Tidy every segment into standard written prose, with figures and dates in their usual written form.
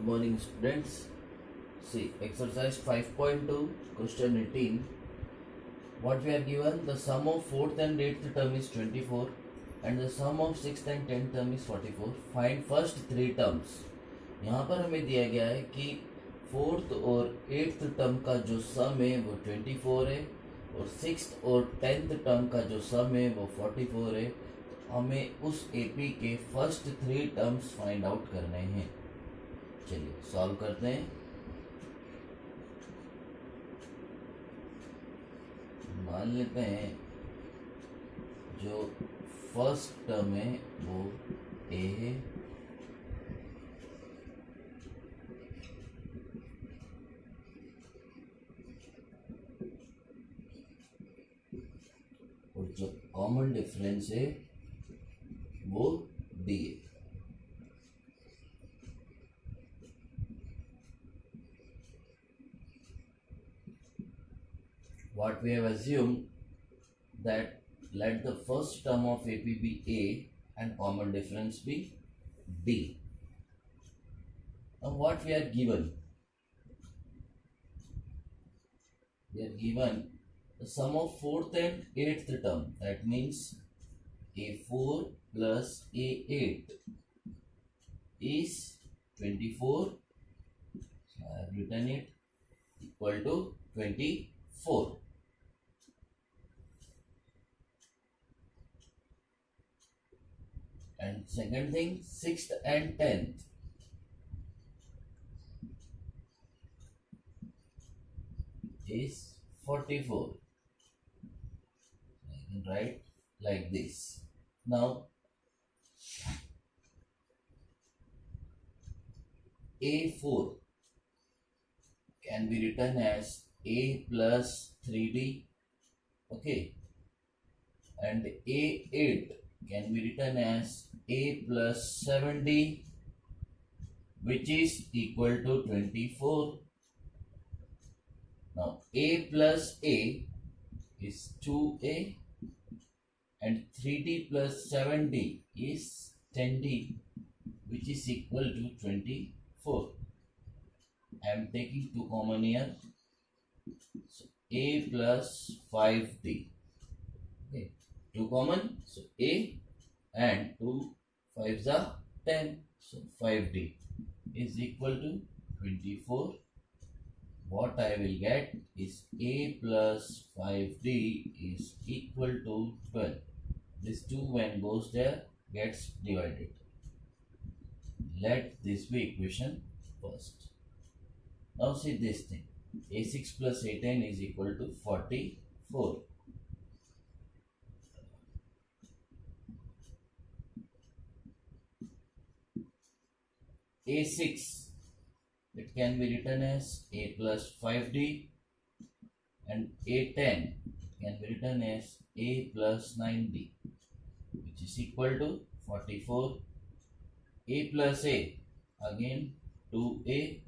Good morning, students. See, exercise 5.2, question 18. What we are given, the sum of 4th and 8th term is 24 and the sum of 6th and 10th term is 44. Find first three terms. यहाँ पर हमें दिया गया है कि 4th और 8th term का जो सम है वो 24 है और 6th और 10th टर्म का जो सम है वो 44 है. हमें उस एपी के first three terms find out करने हैं. चलिए सॉल्व करते हैं. मान लेते हैं जो फर्स्ट टर्म है वो ए है और जो कॉमन डिफरेंस है वो डी है. What we have assumed that let the first term of AP be A and common difference be D. Now what we are given? We are given the sum of 4th and 8th term. That means A4 plus A8 is 24. So I have written it equal to 24. And second thing, 6th and 10th is 44. I can write like this. Now A4 can be written as A plus 3D, okay, and A8 can be written as A plus 7D, which is equal to 24. Now A plus A is 2A and 3D plus 7D is 10D, which is equal to 24. I am taking 2 common here. So A plus 5D. Okay, 2 common. So A and 2 5s are 10. So 5D is equal to 24. What I will get is A plus 5D is equal to 12. This 2 when goes there gets divided. Let this be equation first. Now see this thing. A6 plus A10 is equal to 44. A6, it can be written as A plus 5D and A10 can be written as A plus 9D, which is equal to 44. A plus A, again 2A,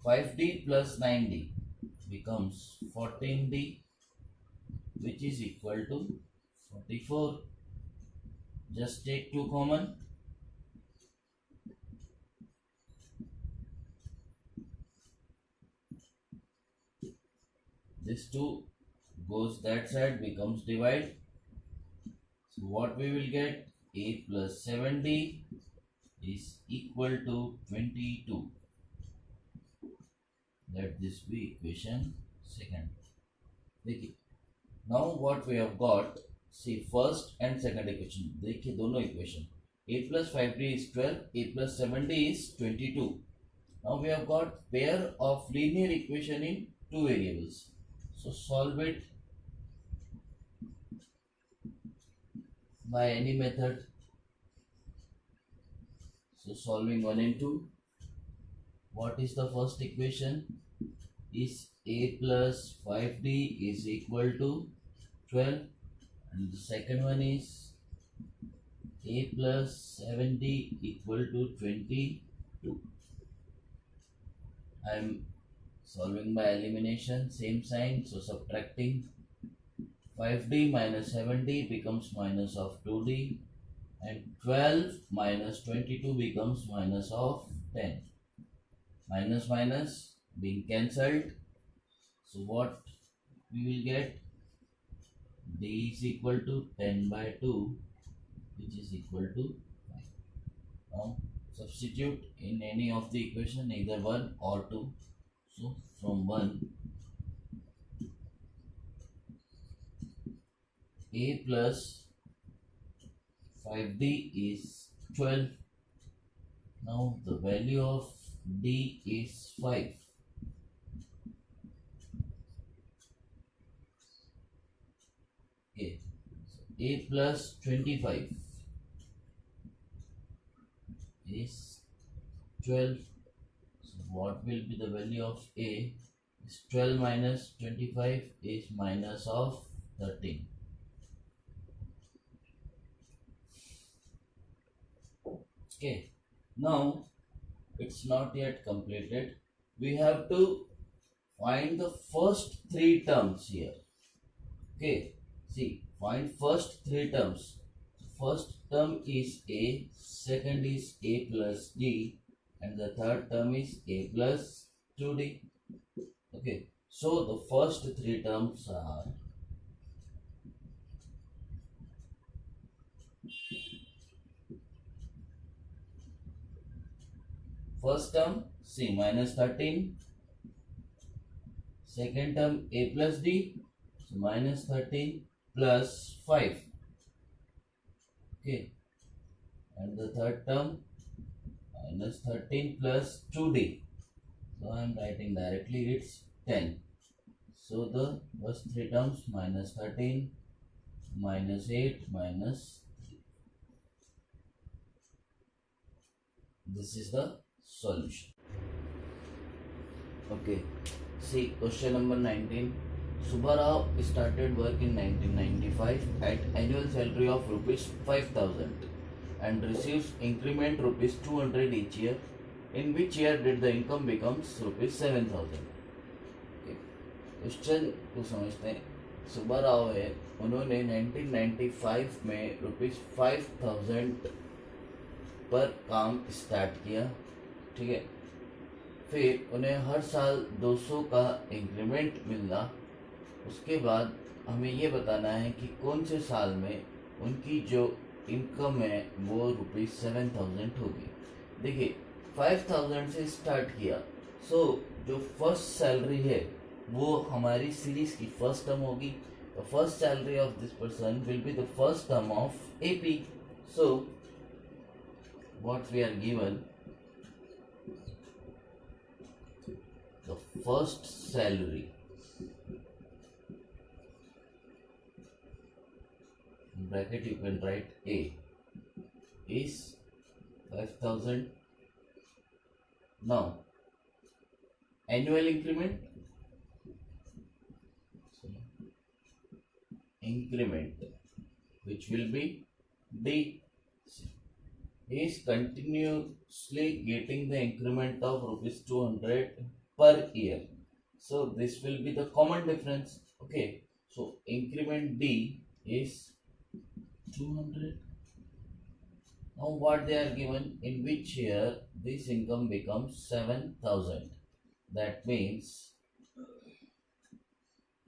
5D plus 9D becomes 14D, which is equal to 44. Just take 2 common. This 2 goes that side, becomes divide. So what we will get, A plus 7D is equal to 22. Let this be equation second. देखिए, now what we have got, see first and second equation. देखिए दोनों equation. A plus 5D is 12, A plus 7D is 22. Now we have got pair of linear equation in 2 variables. So solve it by any method. So solving 1 and 2. What is the first equation? Is A plus 5D is equal to 12, and the second one is A plus 7D equal to 22. I am solving by elimination, same sign, so subtracting 5D minus 7D becomes minus of 2D. and 12 minus 22 becomes minus of 10. Minus minus being cancelled. So what we will get? D is equal to 10 by 2, which is equal to 5. Now substitute in any of the equation, either 1 or 2. So from 1, a plus 5d is 12. Now the value of d is 5. Okay, so a plus 25 is 12. So what will be the value of a? Is 12 minus 25 is minus of 13. Okay, now it's not yet completed. We have to find the first three terms here. Okay, see, find first three terms. First term is a, second is a plus d, and the third term is a plus 2d. Okay, so the first three terms are first term c minus 13, second term a plus d, so minus 13 plus 5. Okay, and the third term minus 13 plus 2d. So I am writing directly, it's 10. So the first three terms minus 13, minus 8, minus 3. This is the solution. Okay, see question number 19. Subbarao started work in 1995 at annual salary of rupees 5,000 and receives increment rupees 200 each year. In which year did the income becomes rupees 7,000? Question को समझते हैं. सुब्बाराव है, उन्होंने 1995 में rupees 5,000 पर काम start किया. ठीक है, फिर उन्हें हर साल 200 का इंक्रीमेंट मिलना. उसके बाद हमें ये बताना है कि कौन से साल में उनकी जो इनकम है वो रुपीज़ 7,000 होगी. देखिए 5,000 से स्टार्ट किया, सो जो फर्स्ट सैलरी है वो हमारी सीरीज की फर्स्ट टर्म होगी. The first salary of this person will be the first term of AP. So what we are given, the first salary bracket you can write A is 5,000. Now annual increment which will be D is continuously getting the increment of rupees 200 per year. So this will be the common difference. Okay, so increment D is 200. Now what they are given, in which year this income becomes 7,000. That means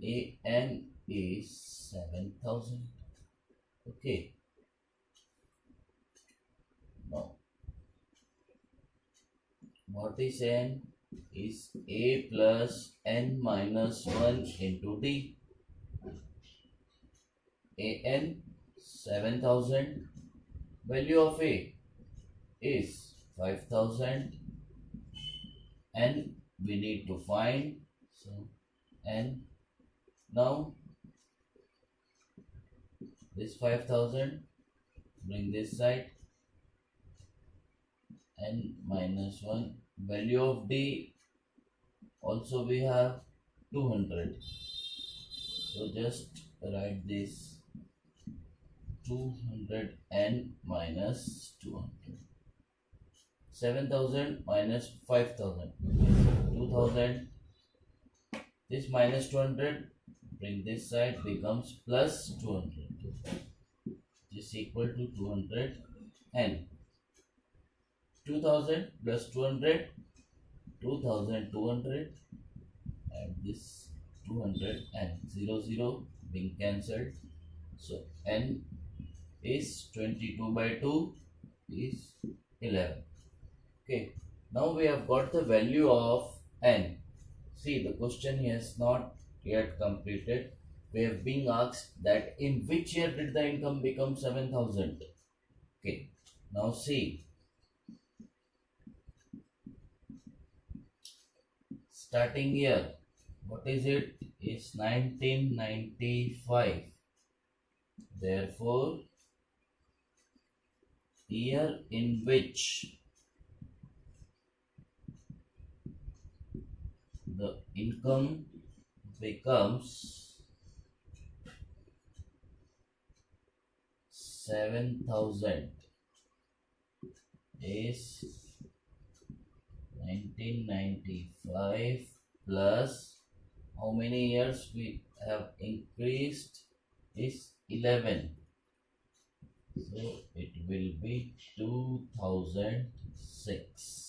AN is 7,000. Okay. Now what is N? Is A plus N minus 1 into D. AN 7,000. Value of A is 5,000 and we need to find, so N. Now this 5,000, bring this side, N minus 1. Value of D also we have 200, so just write this 200 N minus 200. 7,000 minus 5,000, 2,000. This minus 200, bring this side, becomes plus 200. is equal to 200 n. 2000 plus 200, 2200, and this 200 and 00 being cancelled. So n is 22 by 2 is 11. Okay, now we have got the value of n. See, the question is not yet completed. We have been asked that in which year did the income become 7,000. Okay, now see, starting year, what is it? Is 1995. Therefore, year in which the income becomes 7,000 is 1995 plus how many years we have increased is 11. So it will be 2006.